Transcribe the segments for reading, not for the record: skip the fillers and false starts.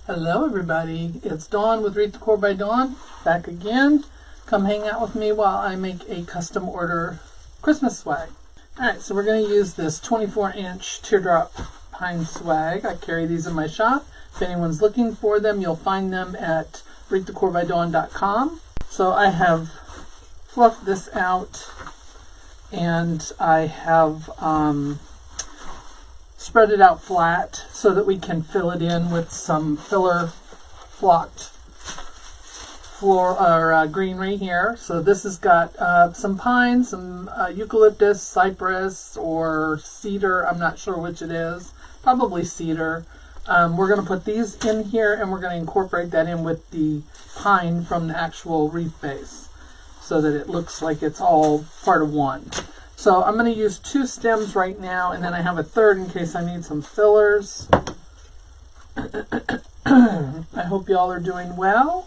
Hello everybody, it's Dawn with Wreath Decor by Dawn, back again. Come hang out with me while I make a custom order Christmas swag. Alright, so we're going to use this 24-inch teardrop pine swag. I carry these in my shop. If anyone's looking for them, you'll find them at wreathdecorbydawn.com. So I have fluffed this out and I have spread it out flat so that we can fill it in with some filler flocked greenery here. So this has got some pine, some eucalyptus, cypress, or cedar. I'm not sure which it is. Probably cedar. We're going to put these in here and we're going to incorporate that in with the pine from the actual wreath base so that it looks like it's all part of one. So I'm going to use 2 stems right now, and then I have a third in case I need some fillers. I hope y'all are doing well.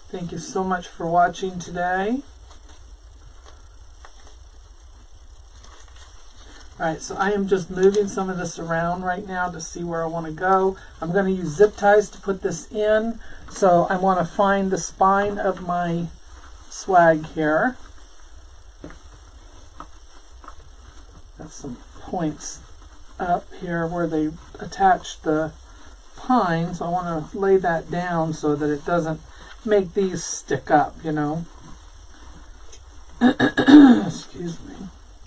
Thank you so much for watching today. Alright, so I am just moving some of this around right now to see where I want to go. I'm going to use zip ties to put this in. So I want to find the spine of my swag here. Got some points up here where they attach the pine, so I want to lay that down so that it doesn't make these stick up, you know. Excuse me.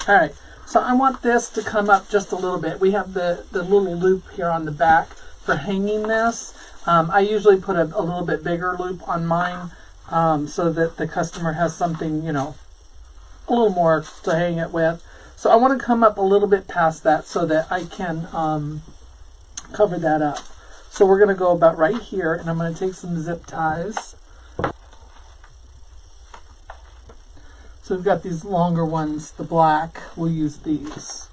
Alright, so I want this to come up just a little bit. We have the little loop here on the back for hanging this. I usually put a little bit bigger loop on mine so that the customer has something, you know, a little more to hang it with. So I want to come up a little bit past that so that I can cover that up. So we're going to go about right here, and I'm going to take some zip ties. So we've got these longer ones, the black. We'll use these.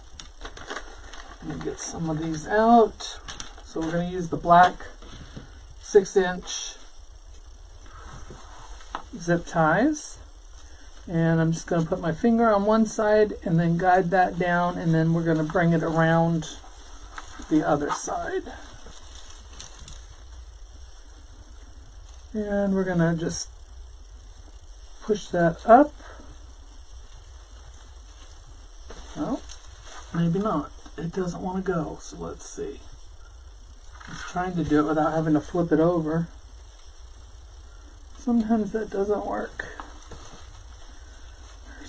Let me get some of these out. So we're going to use the black 6-inch zip ties. And I'm just going to put my finger on one side and then guide that down, and then we're going to bring it around the other side. And we're going to just push that up. Well, maybe not. It doesn't want to go, so let's see. I was trying to do it without having to flip it over. Sometimes that doesn't work.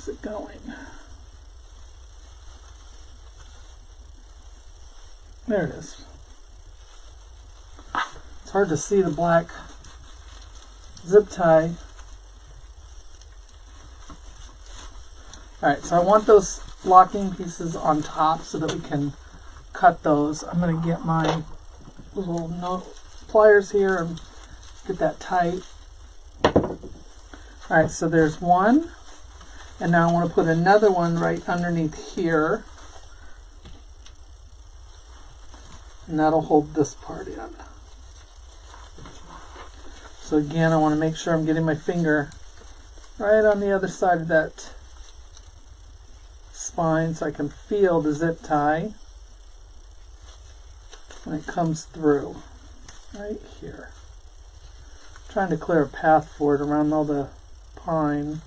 Where's it going? There it is. It's hard to see the black zip tie. Alright, so I want those locking pieces on top so that we can cut those. I'm going to get my little pliers here and get that tight. Alright, so there's one. And now I want to put another one right underneath here. And that'll hold this part in. So again, I want to make sure I'm getting my finger right on the other side of that spine so I can feel the zip tie when it comes through. Right here. I'm trying to clear a path for it around all the pine.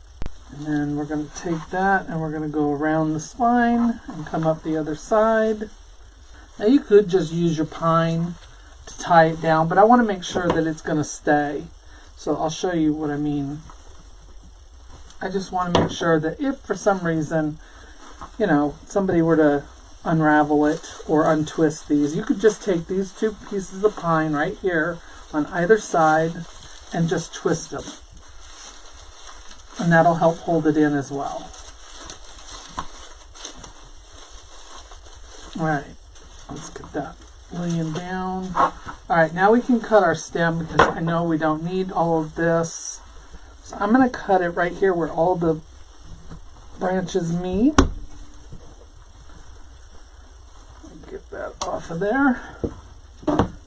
And then we're going to take that and we're going to go around the spine and come up the other side. Now you could just use your pine to tie it down, but I want to make sure that it's going to stay. So I'll show you what I mean. I just want to make sure that if for some reason, you know, somebody were to unravel it or untwist these, you could just take these 2 pieces of pine right here on either side and just twist them. And that'll help hold it in as well. Alright, let's get that laying down. Alright, now we can cut our stem because I know we don't need all of this. So I'm going to cut it right here where all the branches meet. Get that off of there.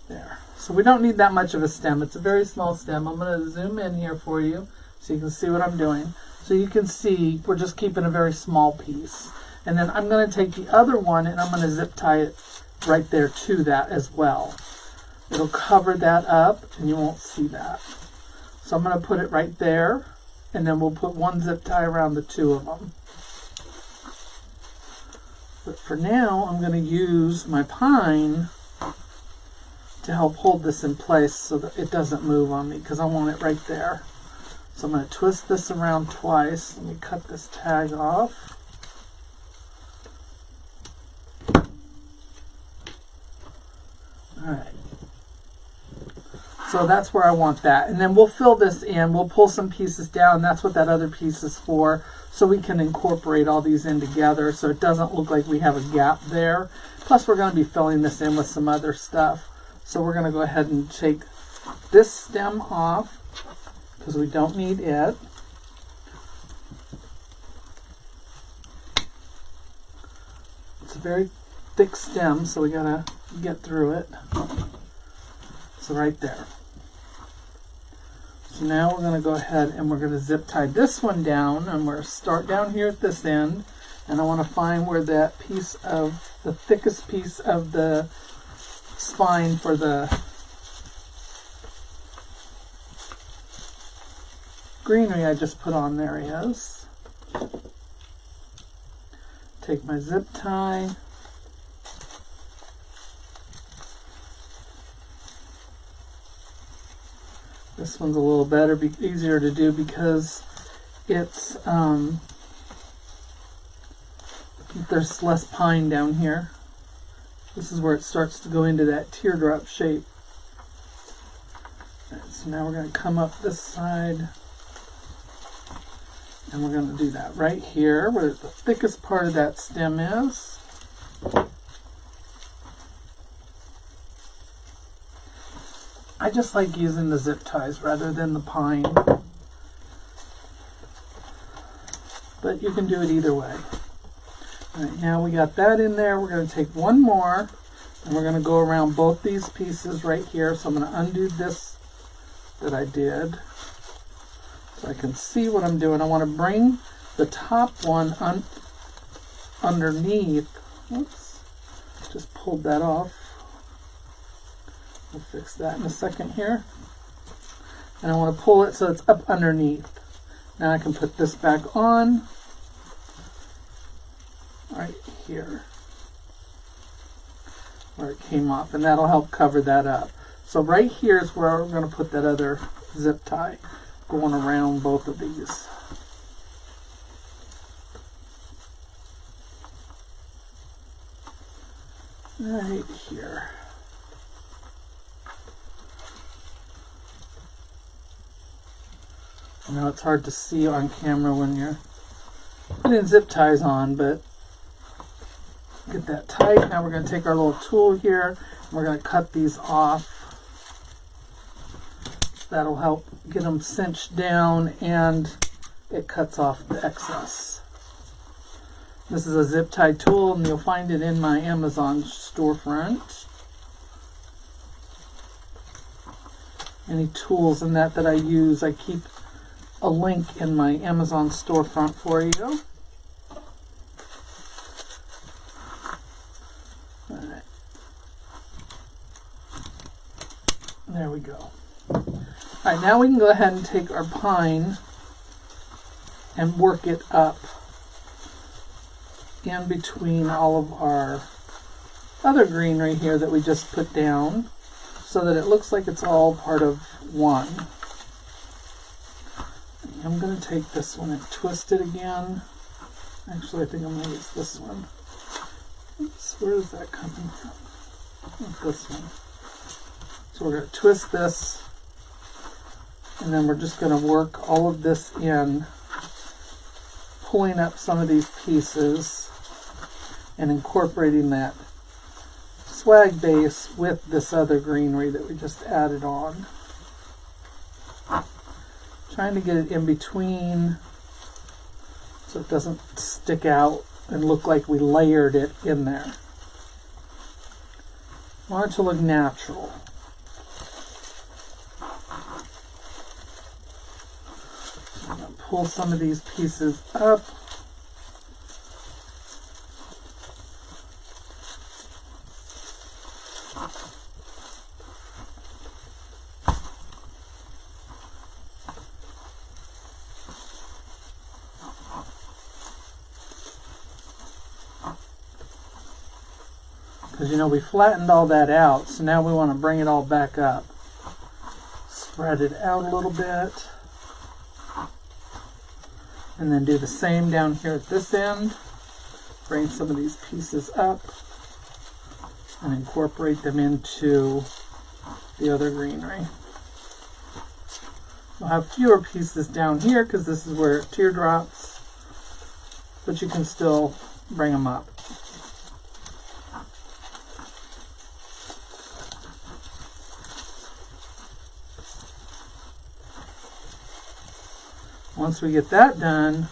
There. So we don't need that much of a stem. It's a very small stem. I'm going to zoom in here for you so you can see what I'm doing. So you can see we're just keeping a very small piece. And then I'm going to take the other one and I'm going to zip tie it right there to that as well. it'll cover that up and you won't see that. So I'm going to put it right there, and then we'll put one zip tie around the two of them. But for now, I'm going to use my pine to help hold this in place so that it doesn't move on me, because I want it right there. So I'm going to twist this around twice. Let me cut this tag off. Alright. So that's where I want that. And then we'll fill this in. We'll pull some pieces down. That's what that other piece is for. So we can incorporate all these in together so it doesn't look like we have a gap there. Plus we're going to be filling this in with some other stuff. So we're going to go ahead and take this stem off because we don't need it. It's a very thick stem, so we got to get through it. So right there. So now we're going to go ahead and we're going to zip tie this one down, and we're going to start down here at this end, and I want to find where that piece of the thickest piece of the spine for the greenery I just put on there is. Take my zip tie. This one's a little better, easier to do because it's there's less pine down here. This is where it starts to go into that teardrop shape. Right, so now we're going to come up this side, and we're going to do that right here where the thickest part of that stem is. I just like using the zip ties rather than the pine, but you can do it either way. All right, now we got that in there. We're going to take one more, and we're going to go around both these pieces right here. So I'm going to undo this that I did so I can see what I'm doing. I want to bring the top one underneath. Oops, just pulled that off. We'll fix that in a second here. And I want to pull it so it's up underneath. Now I can put this back on right here where it came off, and that'll help cover that up. So right here is where we're going to put that other zip tie, going around both of these. Right here. I know it's hard to see on camera when you're putting zip ties on, but get that tight. Now we're going to take our little tool here, and we're going to cut these off. That'll help get them cinched down, and it cuts off the excess. This is a zip tie tool, and you'll find it in my Amazon storefront. Any tools in that I use, I keep a link in my Amazon storefront for you. All right. There we go. All right, now we can go ahead and take our pine and work it up in between all of our other greenery here that we just put down so that it looks like it's all part of one. I'm going to take this one and twist it again. Actually, I think I'm going to use this one. Oops, where is that coming from? This one. So we're going to twist this, and then we're just going to work all of this in, pulling up some of these pieces and incorporating that swag base with this other greenery that we just added on. Trying to get it in between so it doesn't stick out and look like we layered it in there. I want it to look natural. So I'm going to pull some of these pieces up. Because, you know, we flattened all that out, so now we want to bring it all back up. Spread it out a little bit. And then do the same down here at this end. Bring some of these pieces up and incorporate them into the other greenery. We'll have fewer pieces down here because this is where it teardrops, but you can still bring them up. Once we get that done,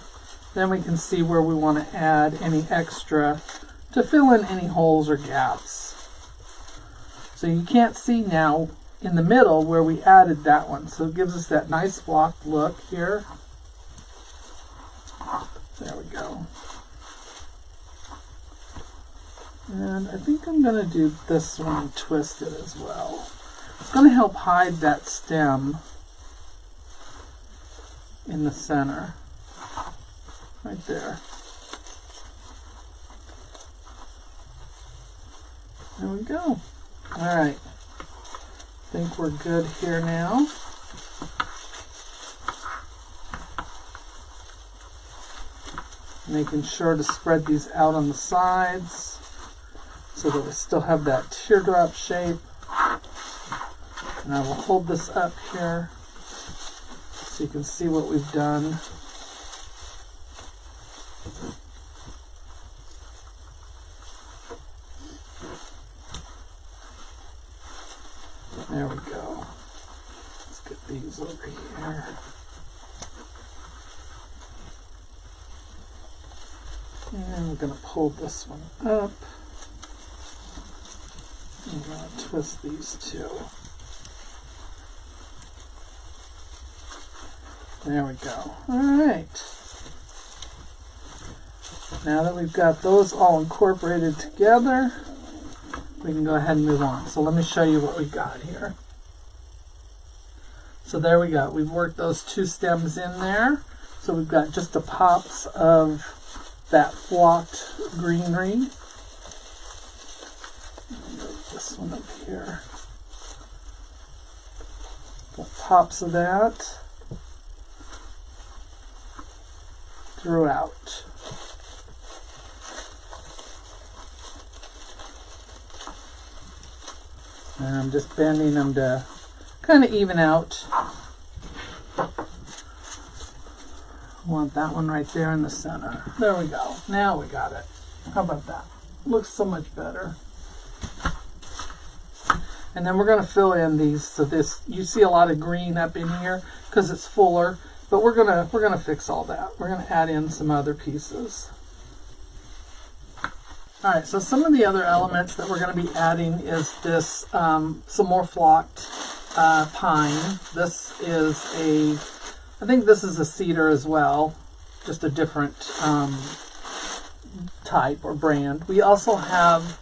then we can see where we want to add any extra to fill in any holes or gaps. So you can't see now in the middle where we added that one. So it gives us that nice blocked look here. There we go. And I think I'm going to do this one and twist it as well. It's going to help hide that stem in the center. Right there. There we go. Alright. I think we're good here now. Making sure to spread these out on the sides so that we still have that teardrop shape. And I will hold this up here so you can see what we've done. There we go. Let's get these over here. And we're going to pull this one up. I'm going to twist these two. There we go. Alright. Now that we've got those all incorporated together, we can go ahead and move on. So let me show you what we got here. So there we go. We've worked those two stems in there. So we've got just the pops of that flocked greenery. Move this one up here. Got pops of that throughout. And I'm just bending them to kind of even out. Want that one right there in the center. There we go. Now we got it. How about that? Looks so much better. And then we're going to fill in these. So this, you see a lot of green up in here because it's fuller. But we're gonna fix all that. We're gonna add in some other pieces. All right. So some of the other elements that we're going to be adding is this some more flocked pine. This is I think this is a cedar as well, just a different type or brand. We also have,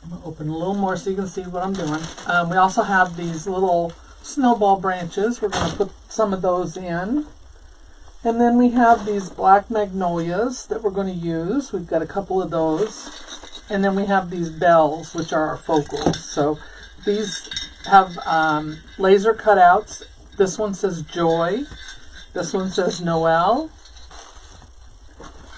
I'm going to open a little more so you can see what I'm doing. We also have these little snowball branches. We're going to put some of those in. And then we have these black magnolias that we're going to use. We've got a couple of those. And then we have these bells, which are our focals. So these have laser cutouts. This one says Joy. This one says Noel.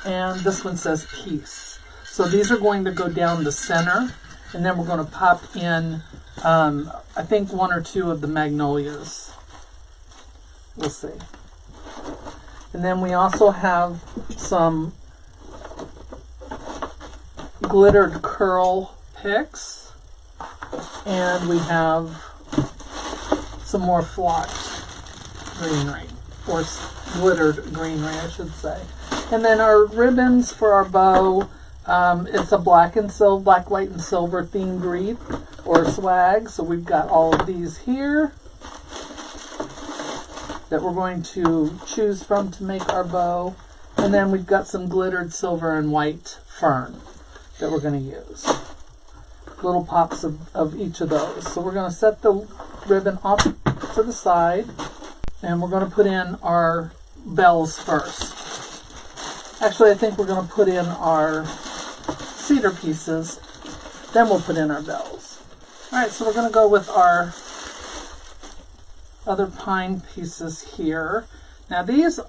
And this one says Peace. So these are going to go down the center. And then we're going to pop in, I think, one or two of the magnolias. We'll see. And then we also have some glittered curl picks. And we have some more flocked greenery, or glittered greenery, I should say. And then our ribbons for our bow, it's a black, white, and silver themed wreath or swag. So we've got all of these here that we're going to choose from to make our bow. And then we've got some glittered silver and white fern that we're going to use. Little pops of each of those. So we're going to set the ribbon off to the side, and we're going to put in our bells first. Actually, I think we're going to put in our cedar pieces. Then we'll put in our bells. All right, so we're going to go with our other pine pieces here. Now there's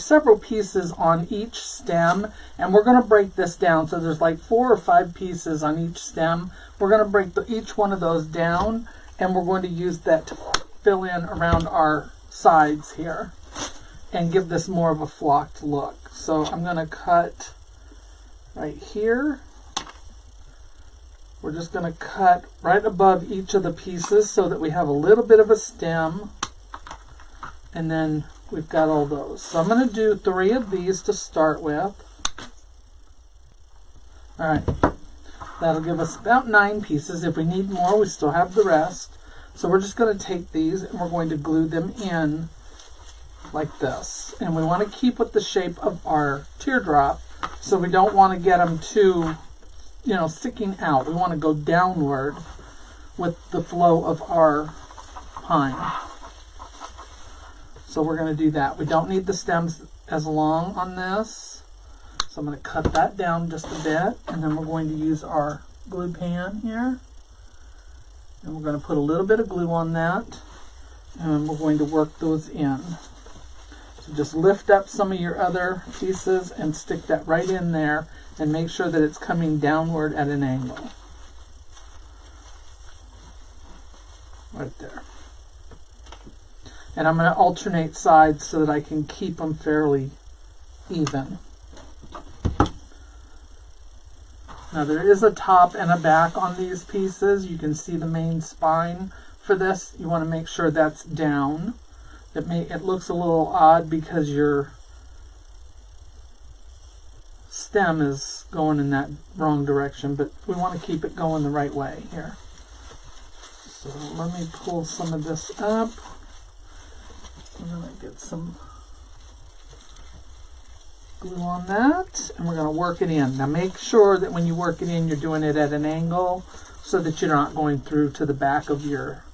several pieces on each stem, and we're going to break this down. So there's like 4 or 5 pieces on each stem. We're going to break each one of those down, and we're going to use that to fill in around our sides here and give this more of a flocked look. So I'm going to cut right here. We're just going to cut right above each of the pieces so that we have a little bit of a stem, and then we've got all those. So I'm going to do 3 of these to start with. All right, that'll give us about 9 pieces. If we need more, we still have the rest. So we're just going to take these and we're going to glue them in like this. And we want to keep with the shape of our teardrop, so we don't want to get them too, sticking out. We want to go downward with the flow of our pine. So we're going to do that. We don't need the stems as long on this. So I'm going to cut that down just a bit, and then we're going to use our glue pan here. And we're going to put a little bit of glue on that, and we're going to work those in. So just lift up some of your other pieces and stick that right in there, and make sure that it's coming downward at an angle. Right there. And I'm going to alternate sides so that I can keep them fairly even. Now there is a top and a back on these pieces. You can see the main spine for this. You want to make sure that's down. It looks a little odd because your stem is going in that wrong direction, but we want to keep it going the right way here. So let me pull some of this up. I'm going to get some glue on that, and we're going to work it in. Now make sure that when you work it in, you're doing it at an angle so that you're not going through to the back of your,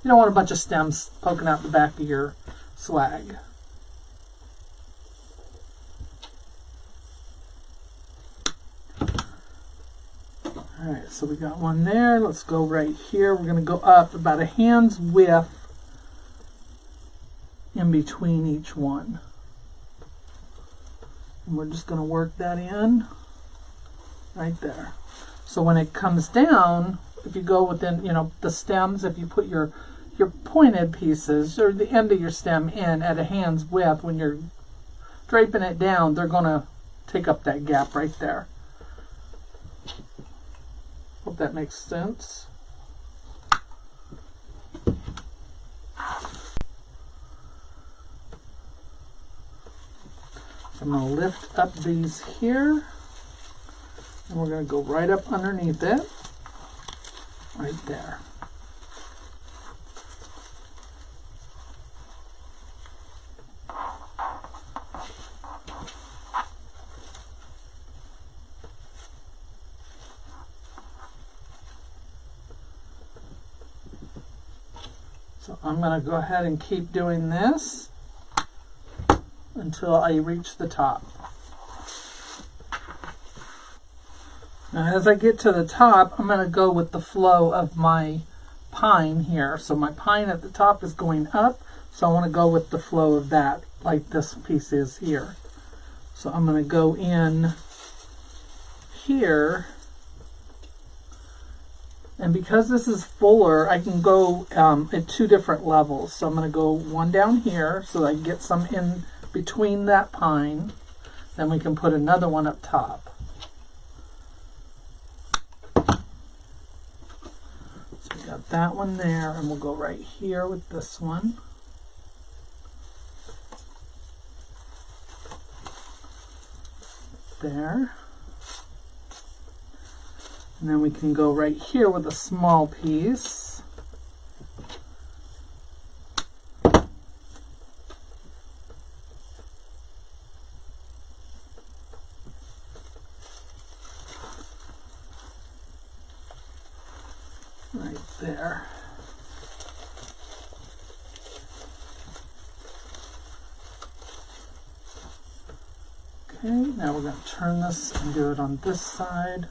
you don't want a bunch of stems poking out the back of your swag. Alright, so we got one there. Let's go right here. We're going to go up about a hand's width in between each one. And we're just going to work that in right there. So when it comes down, if you go within, the stems, if you put your pointed pieces or the end of your stem in at a hand's width, when you're draping it down, they're going to take up that gap right there. Hope that makes sense. I'm going to lift up these here, and we're going to go right up underneath it, right there. So I'm going to go ahead and keep doing this until I reach the top. Now as I get to the top, I'm going to go with the flow of my pine here. So my pine at the top is going up, so I want to go with the flow of that, like this piece is here. So I'm going to go in here, and because this is fuller, I can go at 2 different levels. So I'm going to go one down here so that I can get some in between that pine, then we can put another one up top. So we got that one there, and we'll go right here with this one. There. And then we can go right here with a small piece. Right there. Okay. Okay, now we're going to turn this and do it on this side.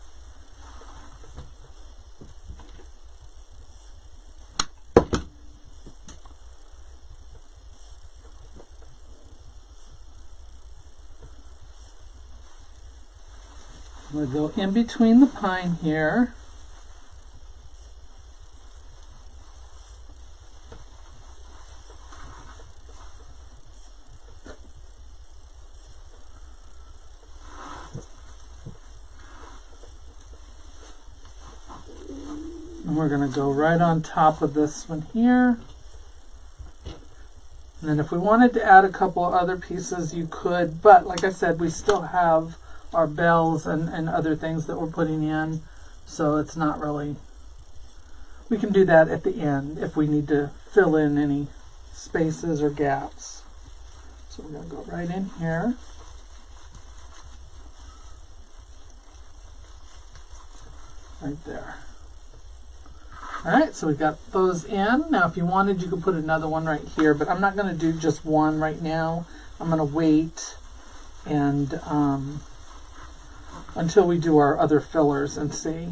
We'll go in between the pine here. And we're going to go right on top of this one here. And then if we wanted to add a couple of other pieces, you could, but like I said, we still have our bells and other things that we're putting in, so it's not really, we can do that at the end if we need to fill in any spaces or gaps. So we're going to go right in here. Right there. Alright, so we got those in. Now if you wanted, you could put another one right here, but I'm not going to do just one right now. I'm going to wait and until we do our other fillers and see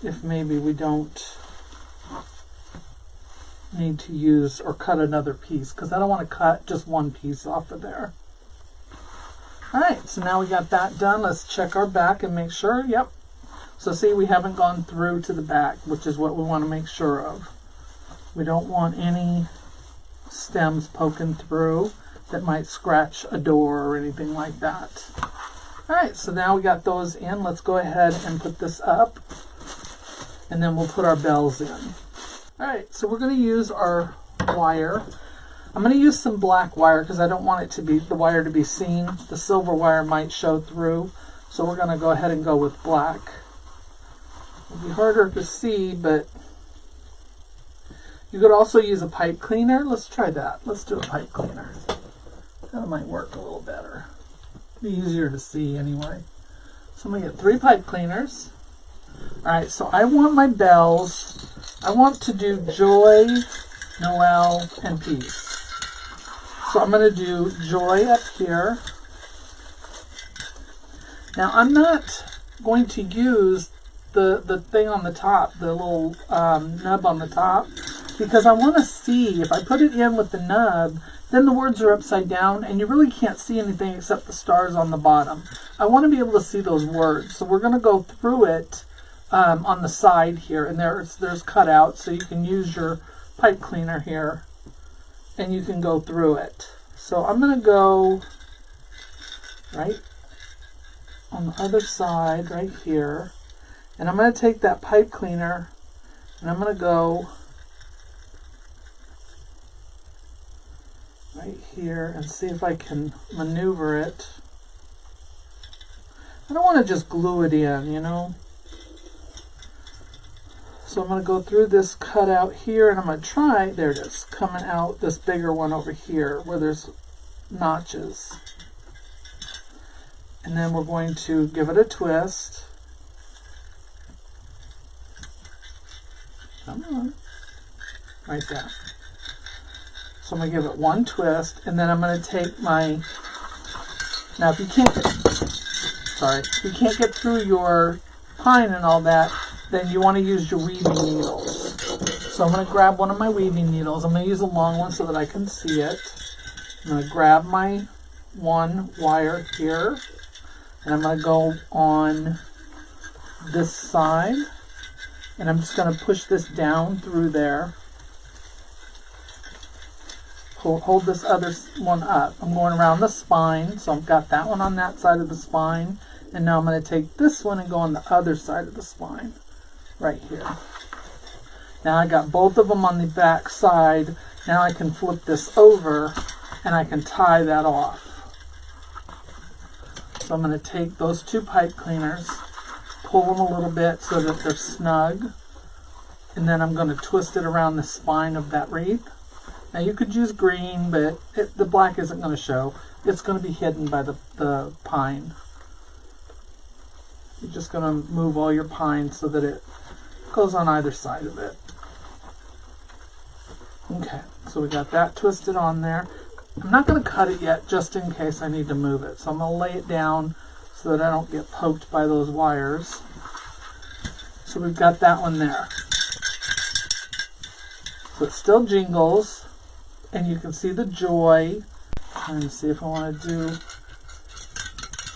if maybe we don't need to use or cut another piece, because I don't want to cut just one piece off of there. Alright, so now we got that done. Let's check our back and make sure. Yep. So see, we haven't gone through to the back, which is what we want to make sure of. We don't want any stems poking through that might scratch a door or anything like that. Alright, so now we got those in. Let's go ahead and put this up, and then we'll put our bells in. Alright, so we're going to use our wire. I'm going to use some black wire because I don't want it to be, the wire to be seen. The silver wire might show through, so we're going to go ahead and go with black. It'll be harder to see, but you could also use a pipe cleaner. Let's try that. Let's do a pipe cleaner. That might work a little better. Be easier to see anyway. So I'm going to get 3 pipe cleaners. Alright, so I want my bells. I want to do Joy, Noel, and Peace. So I'm going to do Joy up here. Now I'm not going to use the thing on the top, the little nub on the top, because I want to see, if I put it in with the nub, then the words are upside down and you really can't see anything except the stars on the bottom. I want to be able to see those words. So we're going to go through it on the side here, and there's cutouts, so you can use your pipe cleaner here and you can go through it. So I'm going to go right on the other side right here, and I'm going to take that pipe cleaner and I'm going to go right here and see if I can maneuver it. I don't want to just glue it in, you know. So I'm going to go through this cutout here, and I'm going to try, there it is, coming out this bigger one over here where there's notches. And then we're going to give it a twist. Come on. Right there. So I'm going to give it one twist, and then I'm going to take my, now if you can't get through your pine and all that, then you want to use your weaving needles. So I'm going to grab one of my weaving needles. I'm going to use a long one so that I can see it. I'm going to grab my one wire here, and I'm going to go on this side, and I'm just going to push this down through there. Hold this other one up. I'm going around the spine, so I've got that one on that side of the spine, and now I'm going to take this one and go on the other side of the spine, right here. Now I got both of them on the back side. Now I can flip this over and I can tie that off. So I'm going to take those 2 pipe cleaners, pull them a little bit so that they're snug, and then I'm going to twist it around the spine of that wreath. Now you could use green, but the black isn't going to show. It's going to be hidden by the pine. You're just going to move all your pine so that it goes on either side of it. Okay, so we got that twisted on there. I'm not going to cut it yet just in case I need to move it. So I'm going to lay it down so that I don't get poked by those wires. So we've got that one there. So it still jingles, and you can see the joy. Trying to see if I want to do,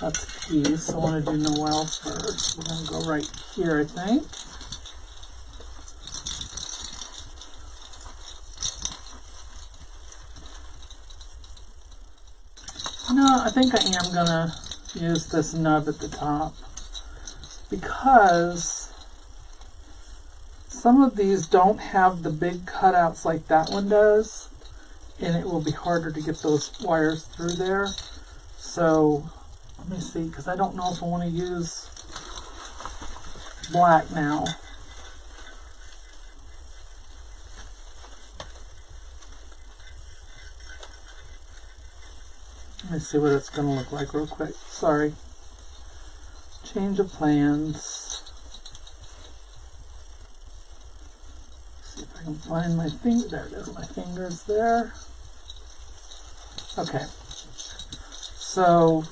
that's peace. I want to do Noel first. We're going to go right here, I think. No, I think I am going to use this nub at the top because some of these don't have the big cutouts like that one does, and it will be harder to get those wires through there. So let me see, because I don't know if I want to use black now. Let me see what it's going to look like real quick. Sorry. Change of plans. See if I can find my finger. There it is. My finger's there. Okay. So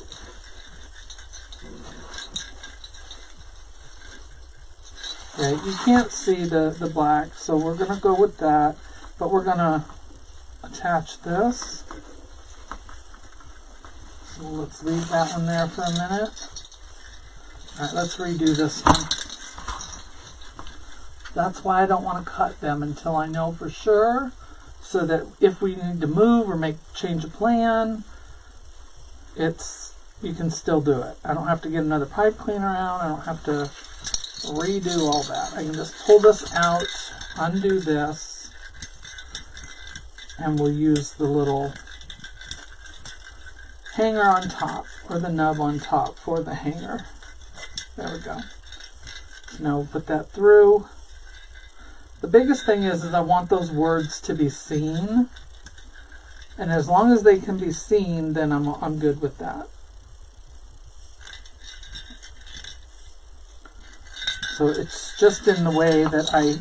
yeah, you can't see the black, so we're going to go with that. But we're going to attach this. So let's leave that one there for a minute. Alright, let's redo this one. That's why I don't want to cut them until I know for sure, so that if we need to move or change a plan, you can still do it. I don't have to get another pipe cleaner out. I don't have to redo all that. I can just pull this out, undo this, and we'll use the little hanger on top, or the nub on top for the hanger. There we go. Now we'll put that through. The biggest thing is I want those words to be seen, and as long as they can be seen, then I'm good with that. So it's just in the way that I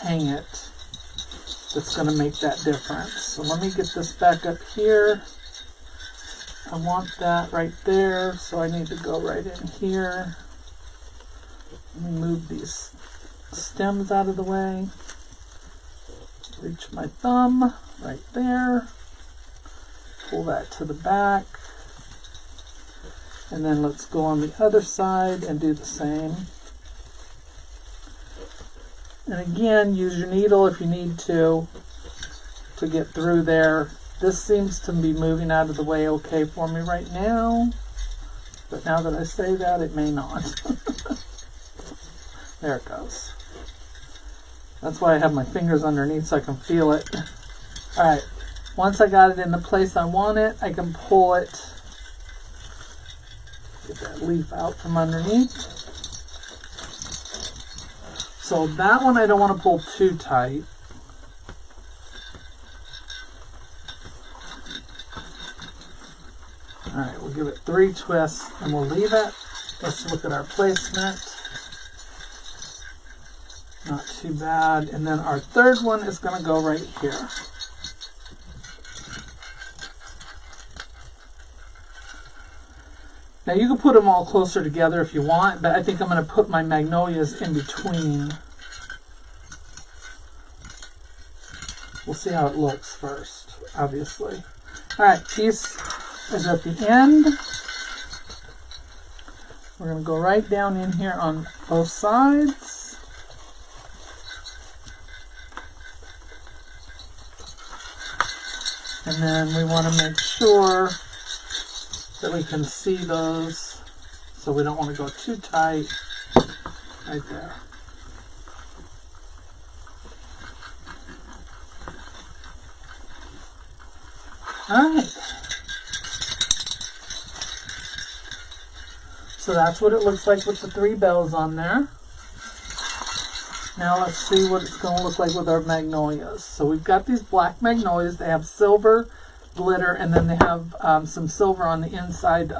hang it that's going to make that difference. So let me get this back up here. I want that right there, so I need to go right in here. Let me move these stems out of the way. Reach my thumb right there. Pull that to the back. And then let's go on the other side and do the same. And again, use your needle if you need to get through there. This seems to be moving out of the way okay for me right now. But now that I say that, it may not. There it goes. That's why I have my fingers underneath so I can feel it. Alright, once I got it in the place I want it, I can pull it. Get that leaf out from underneath. So that one I don't want to pull too tight. Alright, we'll give it 3 twists and we'll leave it. Let's look at our placement. Not too bad. And then our third one is going to go right here. Now you can put them all closer together if you want, but I think I'm going to put my magnolias in between. We'll see how it looks first, obviously. Alright, piece is at the end. We're going to go right down in here on both sides. And then we want to make sure that we can see those, so we don't want to go too tight right there. Alright. So that's what it looks like with the 3 bells on there. Now let's see what it's going to look like with our magnolias. So we've got these black magnolias. They have silver glitter, and then they have some silver on the inside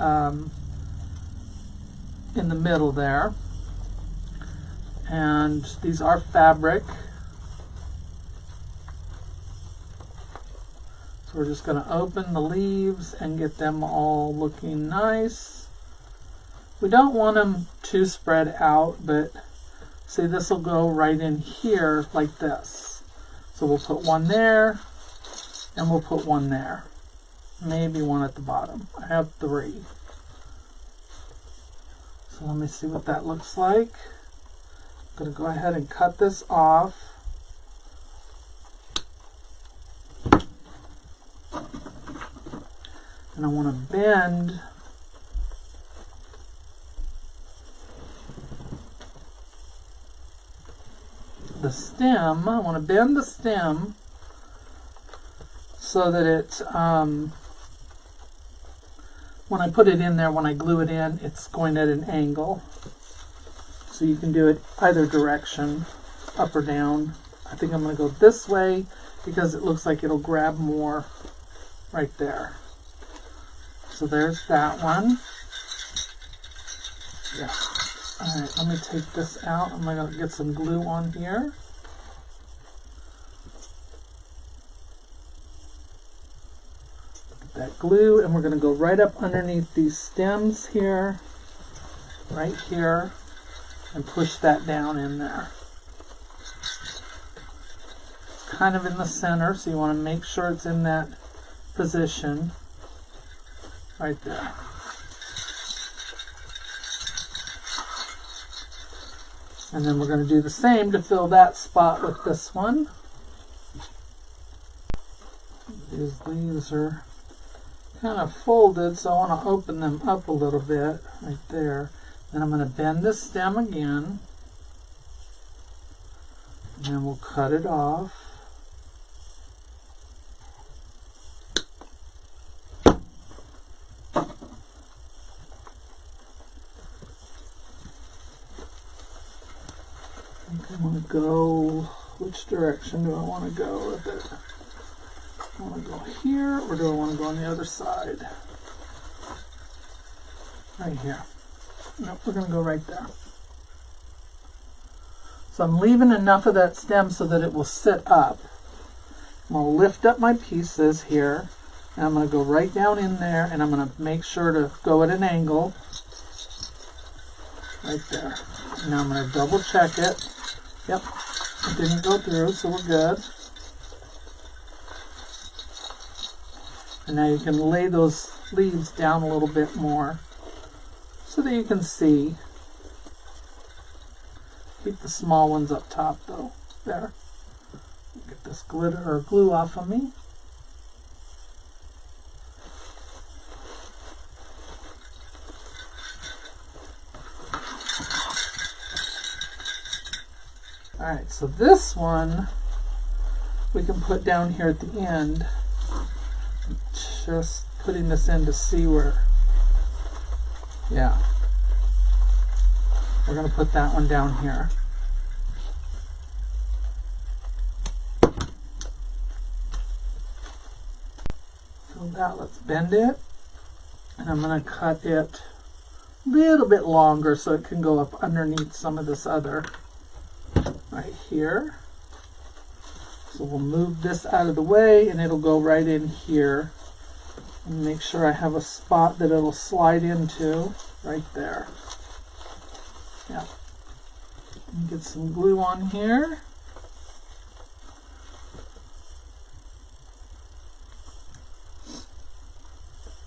in the middle there. And these are fabric. So So we're just going to open the leaves and get them all looking nice. We don't want them too spread out, but see, this will go right in here like this. So we'll put one there, and we'll put one there. Maybe one at the bottom. I have 3. So let me see what that looks like. I'm going to go ahead and cut this off. And I want to bend the stem. I want to bend the stem so that it, when I put it in there, when I glue it in, it's going at an angle. So you can do it either direction, up or down. I think I'm going to go this way because it looks like it'll grab more right there. So there's that one. Yeah. All right, let me take this out. I'm going to get some glue on here. Get that glue, and we're going to go right up underneath these stems here, right here, and push that down in there. It's kind of in the center, so you want to make sure it's in that position right there. And then we're going to do the same to fill that spot with this one. These leaves are kind of folded, so I want to open them up a little bit right there. Then I'm going to bend the stem again, and then we'll cut it off. I want to go, which direction do I want to go with it? I want to go here, or do I want to go on the other side? Right here. Nope, we're going to go right there. So I'm leaving enough of that stem so that it will sit up. I'm going to lift up my pieces here, and I'm going to go right down in there, and I'm going to make sure to go at an angle. Right there. Now I'm going to double check it. Yep, it didn't go through, so we're good. And now you can lay those leaves down a little bit more so that you can see. Keep the small ones up top though. There. Get this glitter or glue off of me. Alright, so this one we can put down here at the end. Just putting this in to see where, yeah. We're going to put that one down here. So that, let's bend it. And I'm going to cut it a little bit longer so it can go up underneath some of this other right here. So we'll move this out of the way and it'll go right in here. And make sure I have a spot that it'll slide into right there. Yeah. And get some glue on here.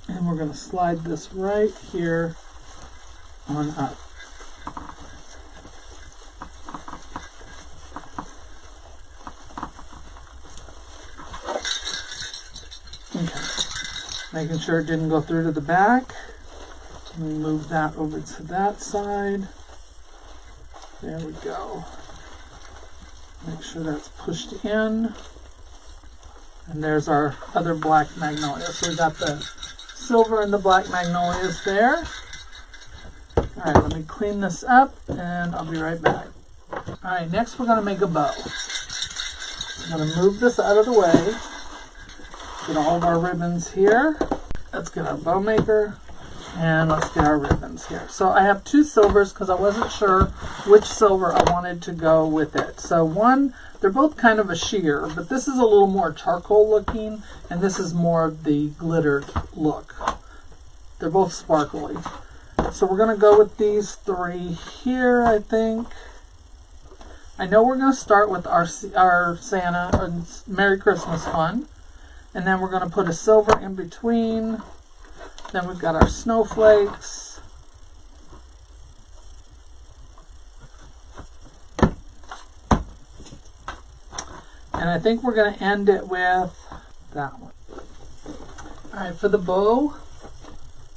And we're going to slide this right here on up. Making sure it didn't go through to the back. Let me move that over to that side. There we go. Make sure that's pushed in. And there's our other black magnolia. So we got the silver and the black magnolias there. Alright, let me clean this up and I'll be right back. Alright, next we're going to make a bow. I'm going to move this out of the way. Get all of our ribbons here. Let's get our bow maker. And let's get our ribbons here. So I have 2 silvers because I wasn't sure which silver I wanted to go with it. So one, they're both kind of a sheer, but this is a little more charcoal looking, and this is more of the glittered look. They're both sparkly. So we're going to go with these 3 here, I think. I know we're going to start with our Santa and Merry Christmas one. And then we're going to put a silver in between. Then we've got our snowflakes. And I think we're going to end it with that one. Alright, for the bow,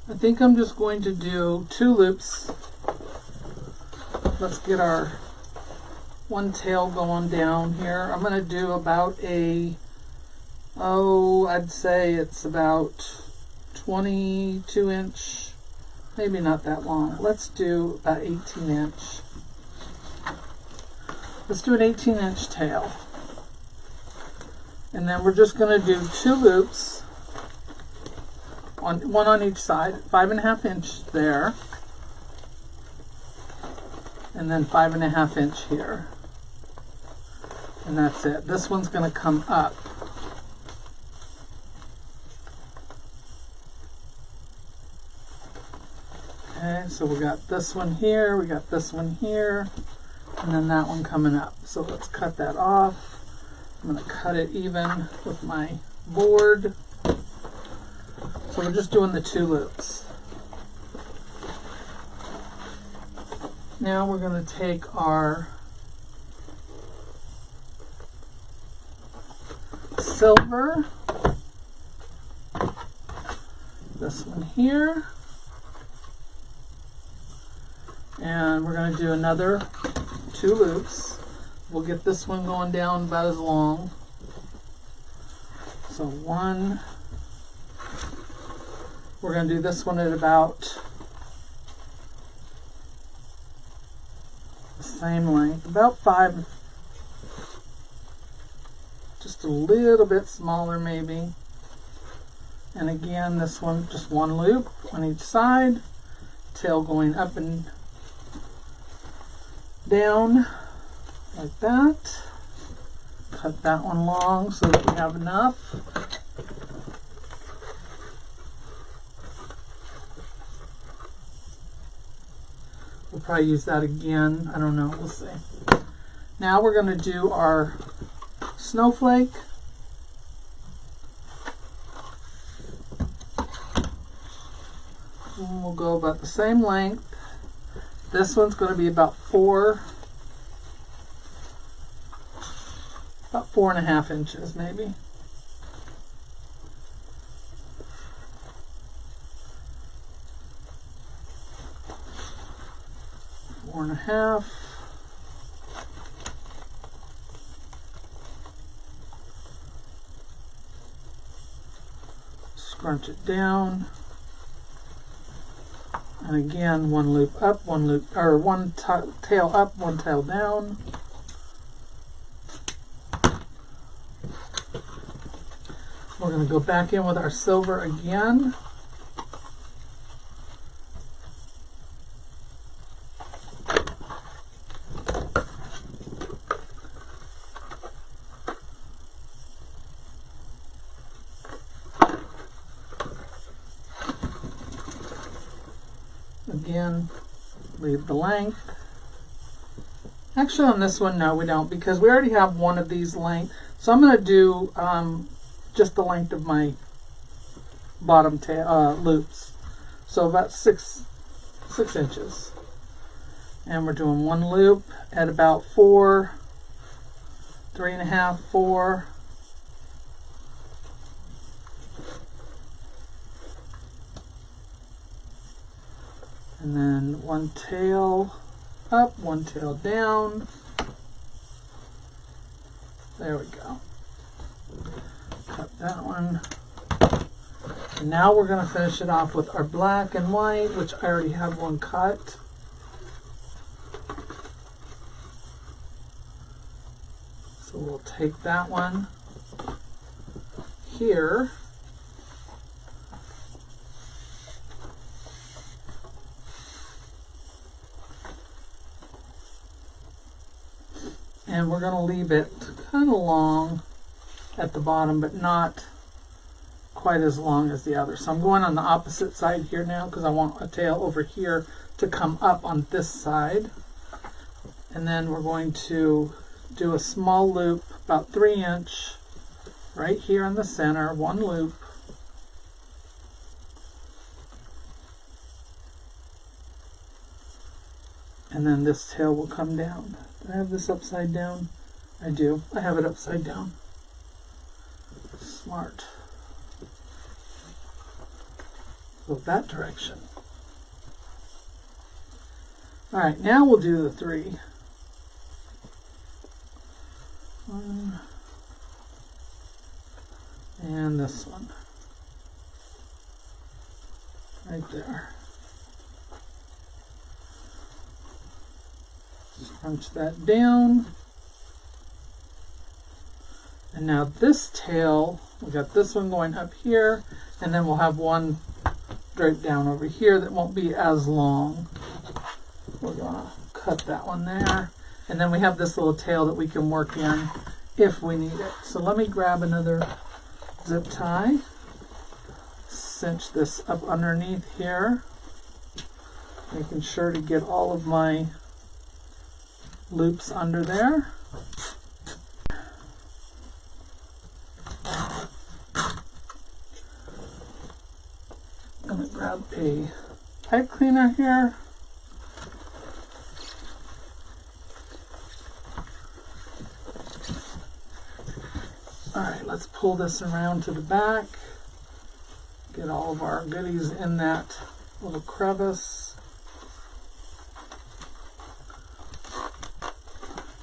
I think I'm just going to do 2 loops. Let's get our one tail going down here. I'm going to do about I'd say it's about 22 inch, maybe not that long. Let's do about 18 inch. Let's do an 18-inch tail. And then we're just going to do 2 loops, one on each side, 5.5 inch there, and then 5.5 inch here. And that's it. This one's going to come up. Okay, so we got this one here, we got this one here, and then that one coming up. So let's cut that off. I'm going to cut it even with my board. So we're just doing the 2 loops. Now we're going to take our silver, this one here, and we're going to do another 2 loops. We'll get this one going down about as long. So 1, we're going to do this one at about the same length, about 5, just a little bit smaller maybe. And again, this one, just 1 loop on each side, tail going up and down like that. Cut that one long so that we have enough. We'll probably use that again. I don't know. We'll see. Now we're going to do our snowflake. And we'll go about the same length. This one's going to be about 4.5 inches maybe. Four and a half. Scrunch it down. And again, 1 loop up, 1 loop, or one tail up, 1 tail down. We're going to go back in with our silver again. Again, leave the length. Actually on this one, no, we don't, because we already have one of these length. So I'm going to do just the length of my bottom tail loops. So about 6 inches. And we're doing 1 loop at about 4, 3.5, 4. And then 1 tail up, 1 tail down. There we go. Cut that one. And now we're going to finish it off with our black and white, which I already have one cut. So we'll take that one here. And we're going to leave it kind of long at the bottom, but not quite as long as the other. So I'm going on the opposite side here now because I want a tail over here to come up on this side. And then we're going to do a small loop, about 3" right here in the center, one loop. And then this tail will come down. Do I have this upside down? I do. I have it upside down. Smart. Go that direction. Alright, now we'll do the 3. 1. And this one. Right there. Crunch that down. And now this tail, we got this one going up here, and then we'll have one drape down over here that won't be as long. We're gonna cut that one there. And then we have this little tail that we can work in if we need it. So let me grab another zip tie. Cinch this up underneath here. Making sure to get all of my loops under there. I'm going to grab a pipe cleaner here. Alright, let's pull this around to the back. Get all of our goodies in that little crevice.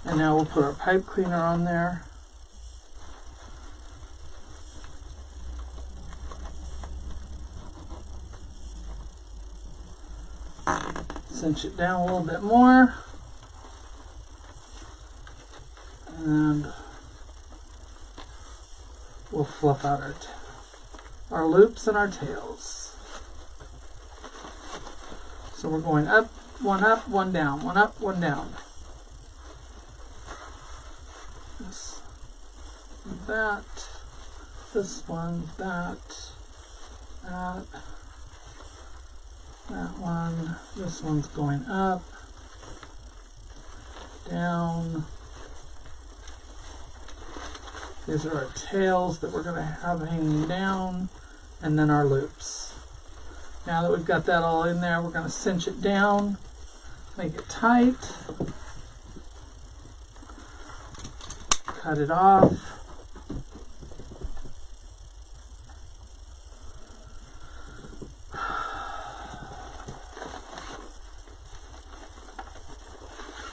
And now we'll put our pipe cleaner on there. Cinch it down a little bit more. And we'll fluff out our loops and our tails. So we're going up, one down, one up, one down. This, that, this one, that one, this one's going up, down. These are our tails that we're going to have hanging down, and then our loops. Now that we've got that all in there, we're going to cinch it down, make it tight, cut it off.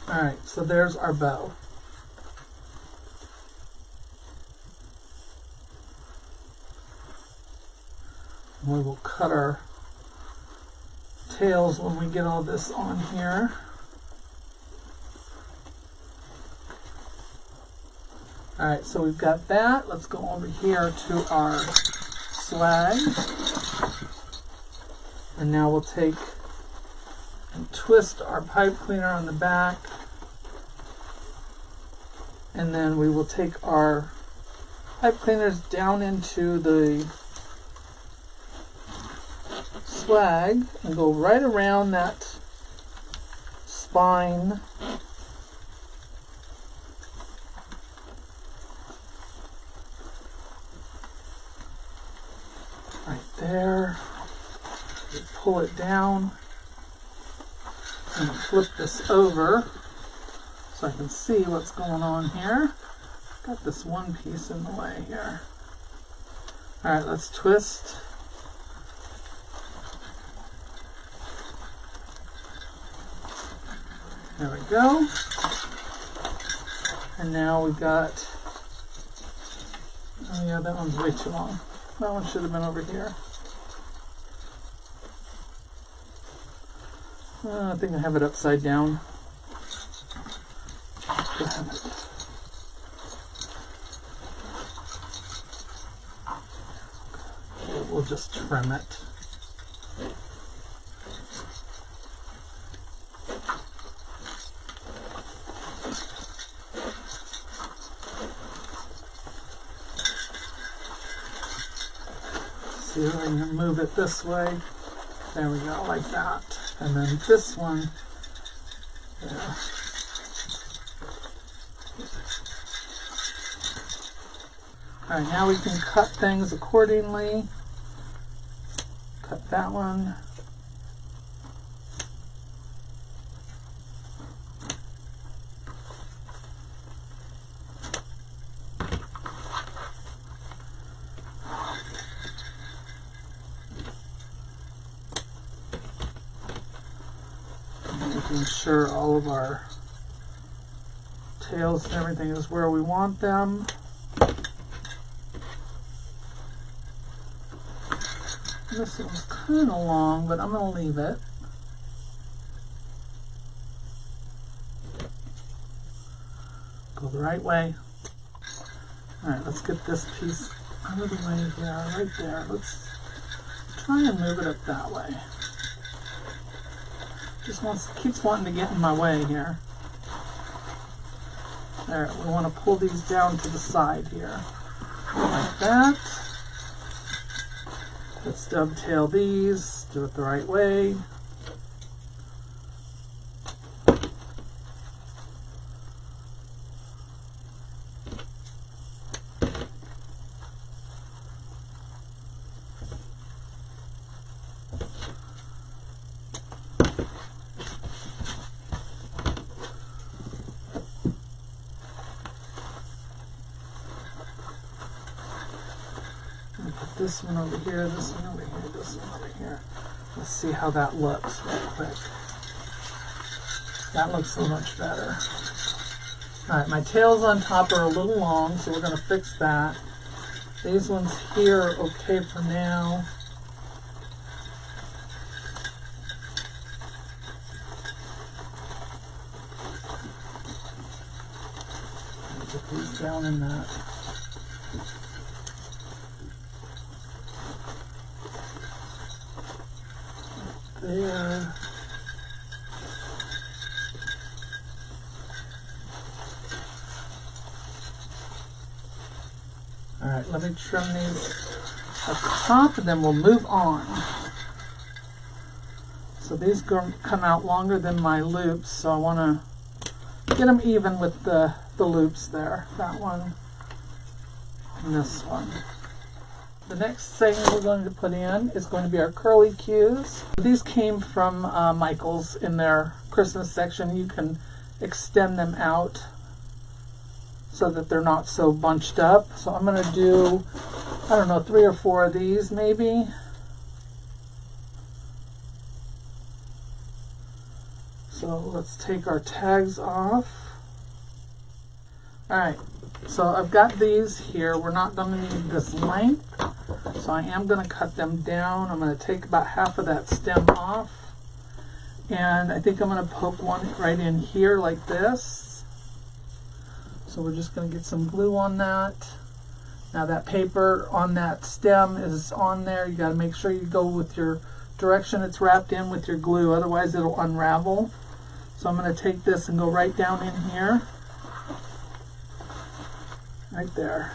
Alright, so there's our bow. We will cut our tails when we get all this on here. Alright, so we've got that. Let's go over here to our swag. And now we'll take and twist our pipe cleaner on the back. And then we will take our pipe cleaners down into the swag and go right around that spine. Right there. We pull it down and flip this over so I can see what's going on here. Got this one piece in the way here. Alright, let's twist. There we go. And now we've got, oh yeah, that one's way too long. That one should have been over here. I think I have it upside down. Damn it. We'll just trim it. see if I can move it this way. There we go, like that. And then this one, yeah. All right, now we can cut things accordingly. Cut that one. Making sure all of our tails and everything is where we want them. This one's kind of long, but I'm going to leave it. Go the right way. Alright, let's get this piece out of the way here, right there. Let's try and move it up that way. Keeps wanting to get in my way here. There, we want to pull these down to the side here. Like that. Let's dovetail these, do it the right way. This one over here, this one over here, this one over here. Let's see how that looks real quick. That looks so much better. Alright, my tails on top are a little long, so we're going to fix that. These ones here are okay for now. Put these down in that. There. Alright, let me trim these at the top and then we'll move on. So these come out longer than my loops, so I want to get them even with the loops there. That one and this one. The next thing we're going to put in is going to be our curly cues. These came from Michael's in their Christmas section. You can extend them out so that they're not so bunched up. So I'm going to do, I don't know, 3 or 4 of these maybe. So let's take our tags off. Alright, so I've got these here. We're not going to need this length. So I am going to cut them down. I'm going to take about half of that stem off. And I think I'm going to poke one right in here like this. So we're just going to get some glue on that. Now that paper on that stem is on there. You got to make sure you go with your direction it's wrapped in with your glue, otherwise it'll unravel. So I'm going to take this and go right down in here. Right there.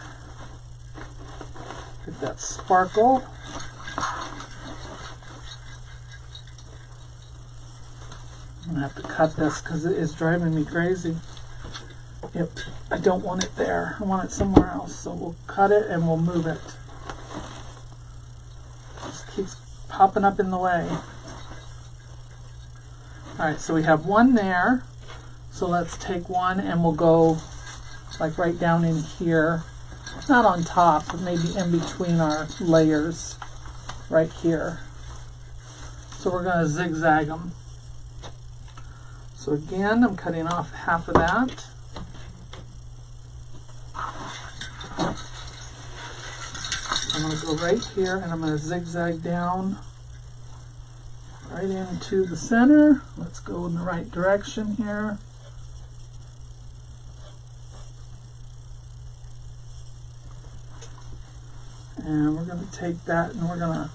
Get that sparkle. I'm going to have to cut this because it is driving me crazy. Yep, I don't want it there. I want it somewhere else. So we'll cut it and we'll move it. Just keeps popping up in the way. Alright, so we have one there. So let's take one and we'll go like right down in here. Not on top, but maybe in between our layers right here. So we're going to zigzag them. So again, I'm cutting off half of that. I'm going to go right here and I'm going to zigzag down right into the center. Let's go in the right direction here. And we're going to take that and we're going to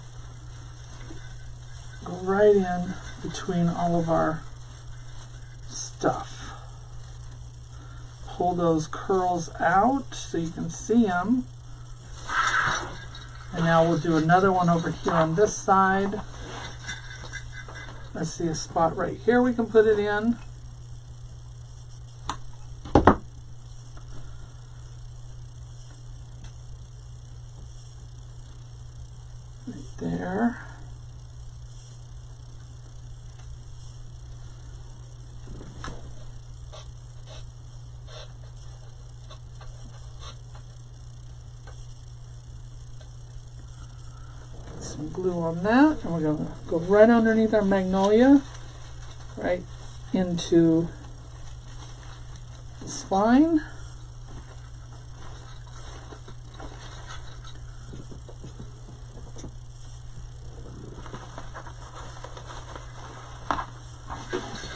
go right in between all of our stuff. Pull those curls out so you can see them. And now we'll do another one over here on this side. I see a spot right here we can put it in. Right there. Some glue on that, and we're going to go right underneath our magnolia, right into the spine.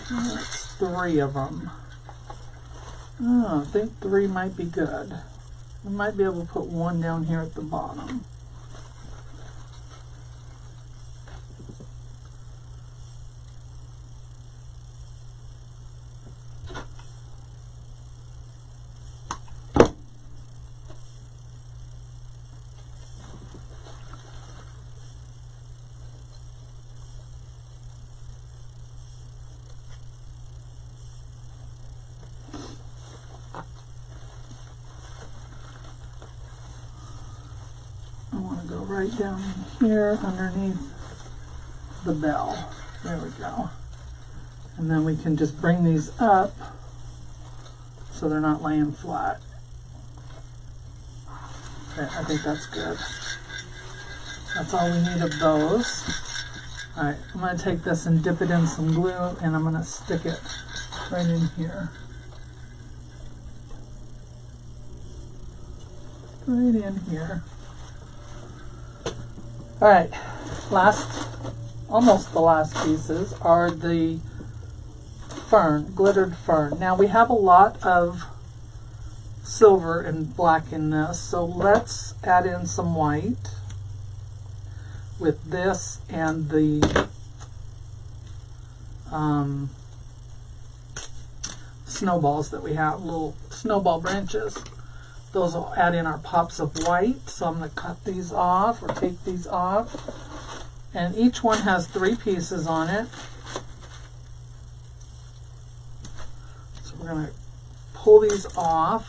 That's 3 of them. Oh, I think 3 might be good. We might be able to put 1 down here at the bottom. Right down in here underneath the bell. There we go. And then we can just bring these up so they're not laying flat. Okay, I think that's good. That's all we need of those. Alright, I'm going to take this and dip it in some glue, and I'm going to stick it right in here. Right in here. Alright, almost the last pieces are the fern, glittered fern. Now we have a lot of silver and black in this, so let's add in some white with this and the snowballs that we have, little snowball branches. Those will add in our pops of white. So I'm going to cut these off or take these off. And each one has 3 pieces on it. So we're going to pull these off.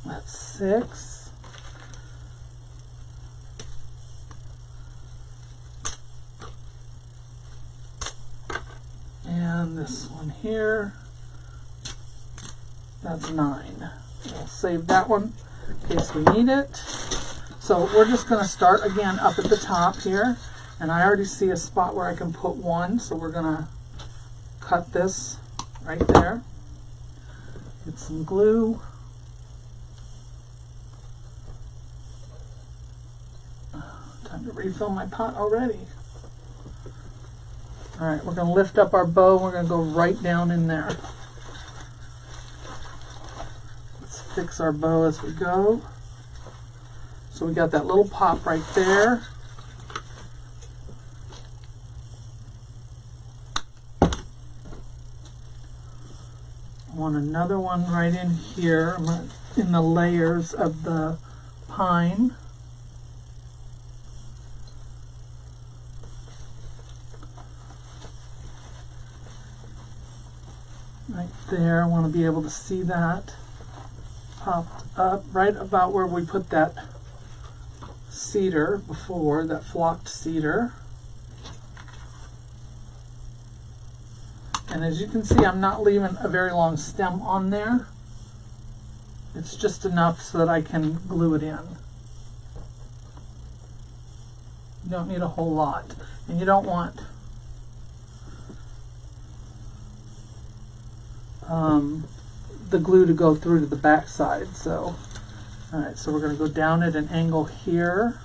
That's 6. And this one here, that's 9. We'll save that one in case we need it. So we're just going to start again up at the top here, and I already see a spot where I can put 1, so we're going to cut this right there. Get some glue. Time to refill my pot already. Alright, we're going to lift up our bow. We're going to go right down in there. Let's fix our bow as we go. So we got that little pop right there. I want another one right in here. In the layers of the pine. Right there, I want to be able to see that popped up right about where we put that cedar before, that flocked cedar. And as you can see, I'm not leaving a very long stem on there. It's just enough so that I can glue it in. You don't need a whole lot. And you don't want the glue to go through to the back side. So, alright, so we're going to go down at an angle here.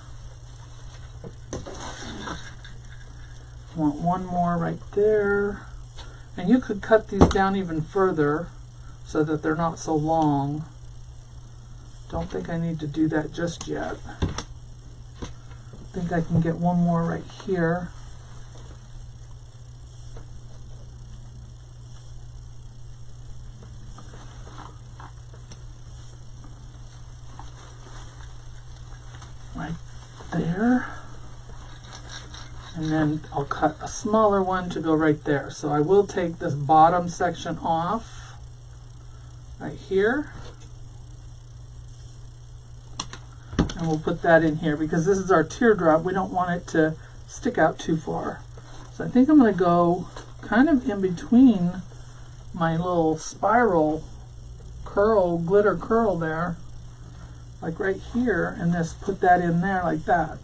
Want 1 more right there. And you could cut these down even further so that they're not so long. Don't think I need to do that just yet. I think I can get 1 more right here. And then I'll cut a smaller one to go right there. So I will take this bottom section off right here. And we'll put that in here because this is our teardrop. We don't want it to stick out too far. So I think I'm going to go kind of in between my little spiral curl, glitter curl there, like right here, and just put that in there like that.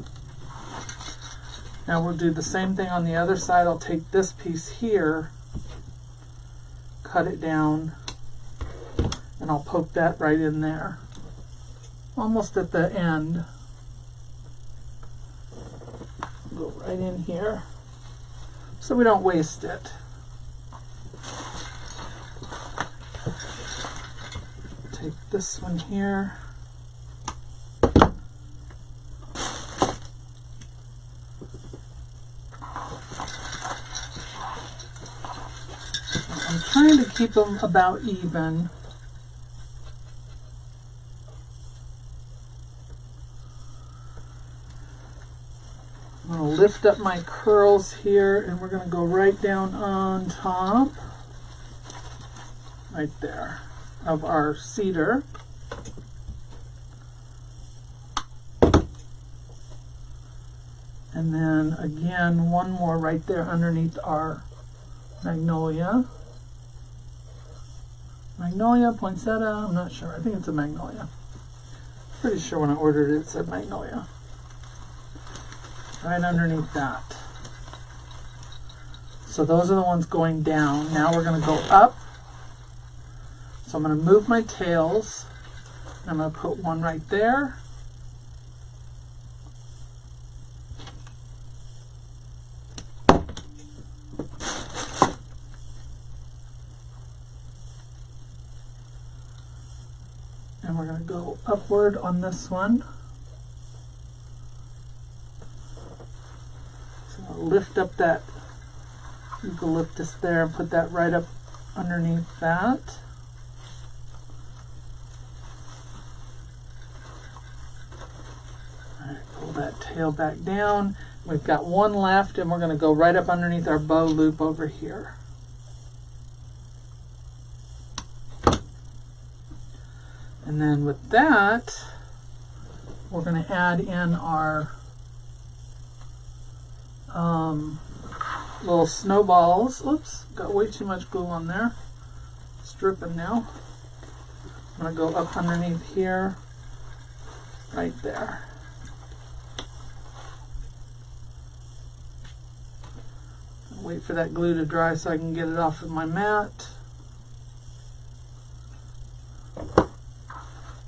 Now we'll do the same thing on the other side. I'll take this piece here, cut it down, and I'll poke that right in there, almost at the end. Go right in here so we don't waste it. Take this one here. I'm trying to keep them about even. I'm going to lift up my curls here, and we're going to go right down on top, right there, of our cedar. And then again, one more right there underneath our magnolia. Magnolia, poinsettia, I'm not sure. I think it's a magnolia. Pretty sure when I ordered it, it said magnolia. Right underneath that. So those are the ones going down. Now we're going to go up. So I'm going to move my tails. I'm going to put one right there. And we're going to go upward on this one. So I'll lift up that eucalyptus there and put that right up underneath that. All right, pull that tail back down. We've got one left, and we're going to go right up underneath our bow loop over here. And then with that, we're going to add in our little snowballs. Oops, got way too much glue on there. It's dripping now. I'm going to go up underneath here, right there. Wait for that glue to dry so I can get it off of my mat.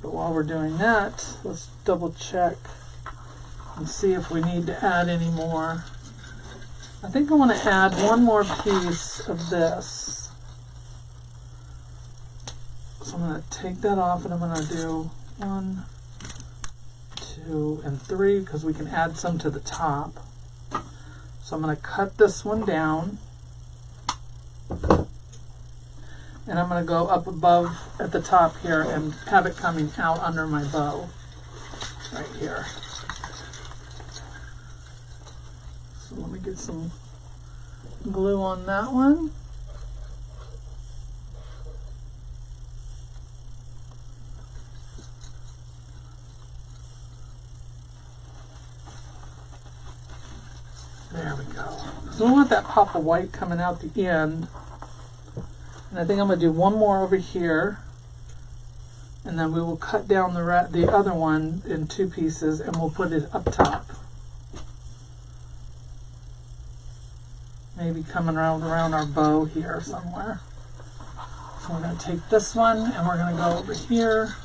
But while we're doing that, let's double check and see if we need to add any more. I think I want to add one more piece of this. So I'm going to take that off, and I'm going to do 1, 2, and 3 because we can add some to the top. So I'm going to cut this one down. And I'm going to go up above at the top here and have it coming out under my bow right here. So let me get some glue on that one. There we go. So we want that pop of white coming out the end. And I think I'm going to do one more over here, and then we will cut down the other one in 2 pieces, and we'll put it up top. Maybe coming around our bow here somewhere. So we're going to take this one, and we're going to go over here.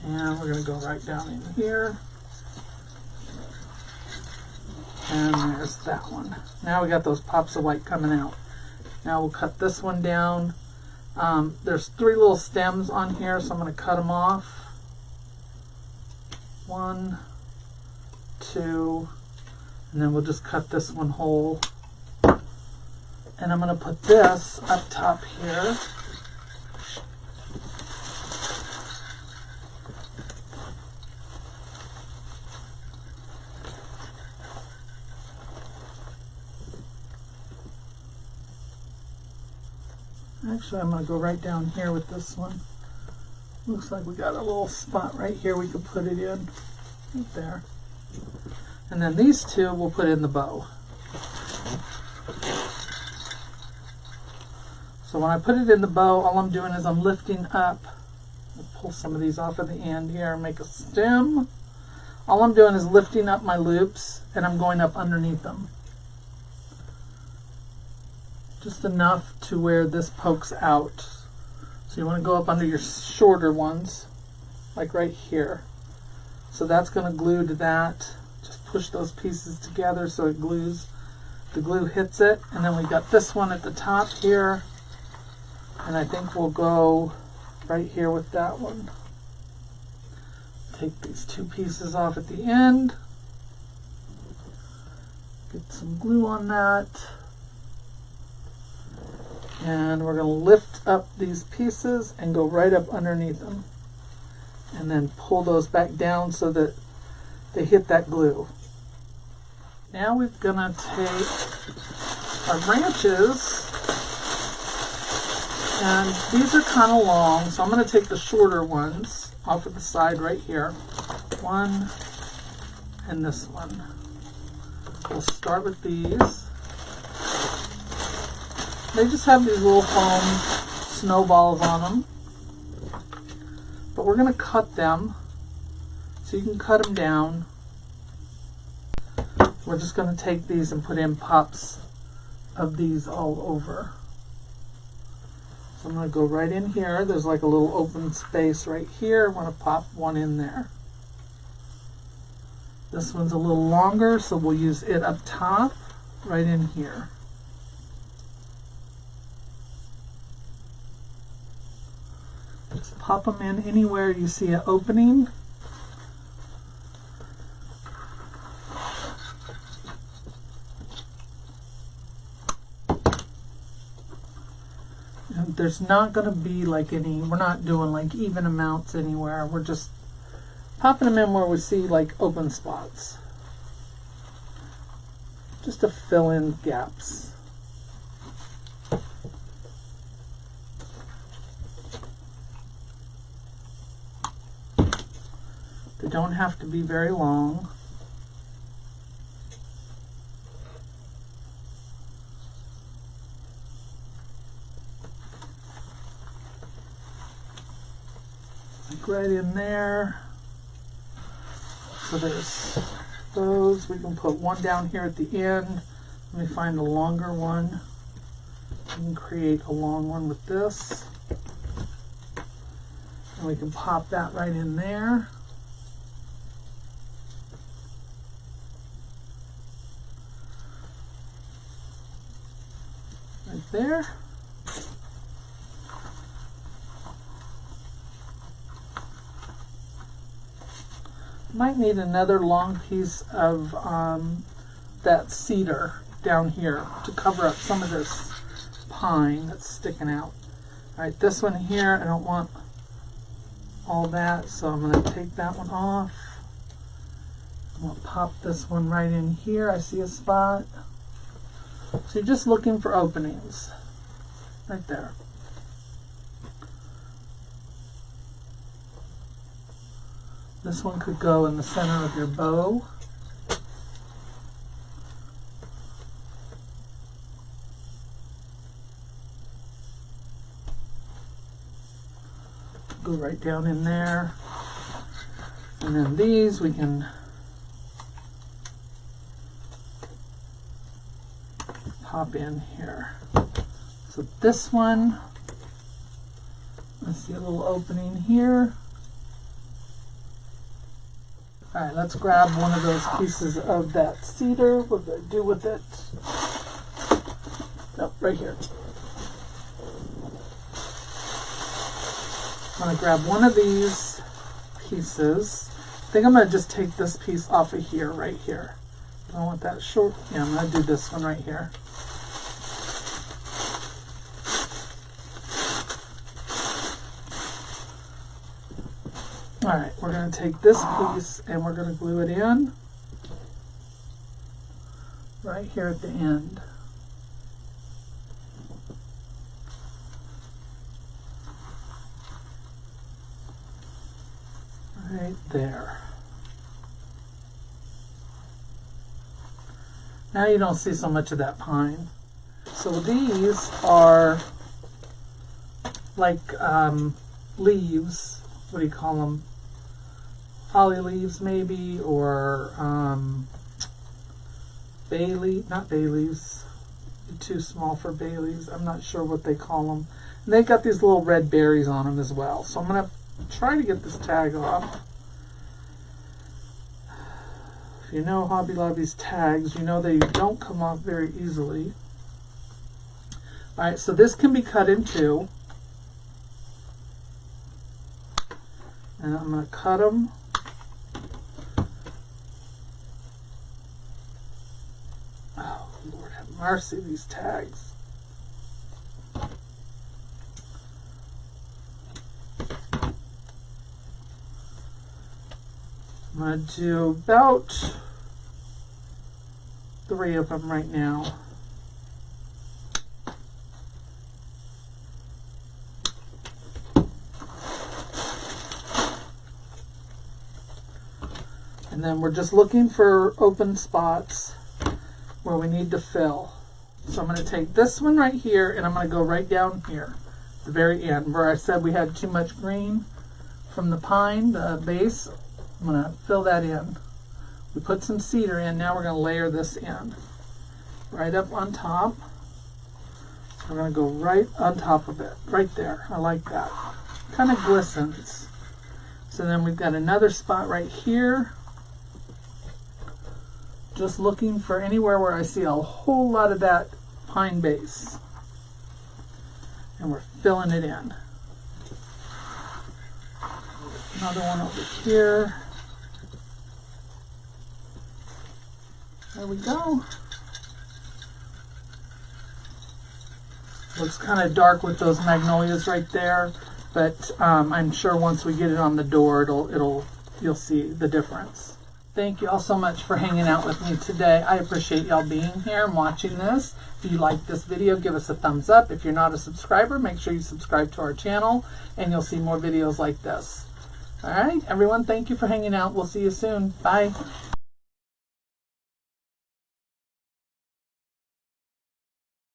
And we're going to go right down in here. And there's that one. Now we got those pops of white coming out. Now we'll cut this one down. There's 3 little stems on here, so I'm going to cut them off. 1, 2, and then we'll just cut this one whole. And I'm going to put this up top here. Actually, I'm going to go right down here with this one. Looks like we got a little spot right here we could put it in. Right there. And then these two we'll put in the bow. So when I put it in the bow, all I'm doing is I'm lifting up. I'll pull some of these off at the end here and make a stem. All I'm doing is lifting up my loops and I'm going up underneath them. Just enough to where this pokes out. So you want to go up under your shorter ones, like right here. So that's going to glue to that. Just push those pieces together so it glues. The glue hits it. And then we got this one at the top here. And I think we'll go right here with that one. Take these two pieces off at the end. Get some glue on that. And we're going to lift up these pieces and go right up underneath them. And then pull those back down so that they hit that glue. Now we're going to take our branches. And these are kind of long, so I'm going to take the shorter ones off of the side right here. One and this one. We'll start with these. They just have these little foam snowballs on them. But we're going to cut them, so you can cut them down. We're just going to take these and put in pops of these all over. So I'm going to go right in here. There's like a little open space right here. I want to pop one in there. This one's a little longer, so we'll use it up top, right in here. Just pop them in anywhere you see an opening. And there's not going to be like any, we're not doing like even amounts anywhere. We're just popping them in where we see like open spots. Just to fill in gaps. They don't have to be very long. Like right in there. So there's those. We can put one down here at the end. Let me find a longer one. We can create a long one with this. And we can pop that right in there. Right there. Might need another long piece of that cedar down here to cover up some of this pine that's sticking out. Alright, this one here, I don't want all that, so I'm going to take that one off. I'm going to pop this one right in here. I see a spot. So you're just looking for openings. Right there. This one could go in the center of your bow. Go right down in there. And then these we can pop in here. So this one, I see a little opening here. Alright, let's grab one of those pieces of that cedar. What do I do with it? Nope, right here. I'm going to grab one of these pieces. I think I'm going to just take this piece off of here, right here. I don't want that short. Yeah, I'm going to do this one right here. Alright, we're going to take this piece and we're going to glue it in right here at the end. right there. Now you don't see so much of that pine. So these are like leaves. What do you call them? Holly leaves maybe, or bay leaf, not bay leaves. They're too small for bay leaves. I'm not sure what they call them. And they got these little red berries on them as well. So I'm going to try to get this tag off. If you know Hobby Lobby's tags, you know they don't come off very easily. Alright, so this can be cut in two. And I'm going to cut them. Oh, Lord have mercy, these tags. I'm going to do about 3 of them right now. And then we're just looking for open spots where we need to fill. So I'm going to take this one right here and I'm going to go right down here, the very end, where I said we had too much green from the pine, the base. I'm going to fill that in. We put some cedar in, now we're going to layer this in. Right up on top. We're going to go right on top of it, right there. I like that. Kind of glistens. So then we've got another spot right here. Just looking for anywhere where I see a whole lot of that pine base. And we're filling it in. Another one over here. There we go. Looks kind of dark with those magnolias right there, but I'm sure once we get it on the door, you'll see the difference. Thank you all so much for hanging out with me today. I appreciate y'all being here and watching this. If you like this video, give us a thumbs up. If you're not a subscriber, make sure you subscribe to our channel and you'll see more videos like this. All right, everyone, thank you for hanging out. We'll see you soon. Bye.